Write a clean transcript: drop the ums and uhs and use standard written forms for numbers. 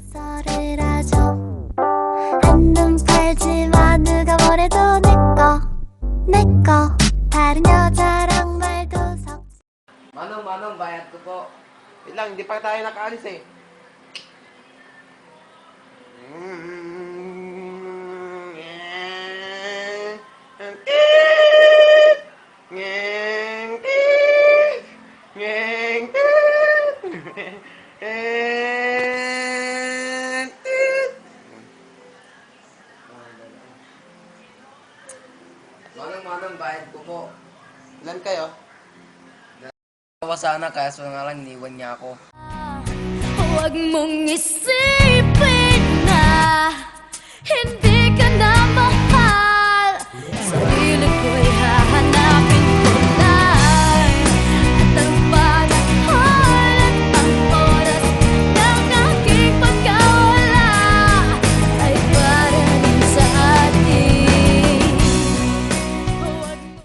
용서를 하죠. 한눈 팔지 마. 누가 뭐래도 내꺼 다른 여자랑 말도 섞. Manong, bayad ko po. Wait lang, hindi pa tayo nakaalis eh. Manong, bayad ko po. Ilan kayo? Dalawa sana, kaya nga lang, iniwan niya ako. Huwag mong isipin na hindi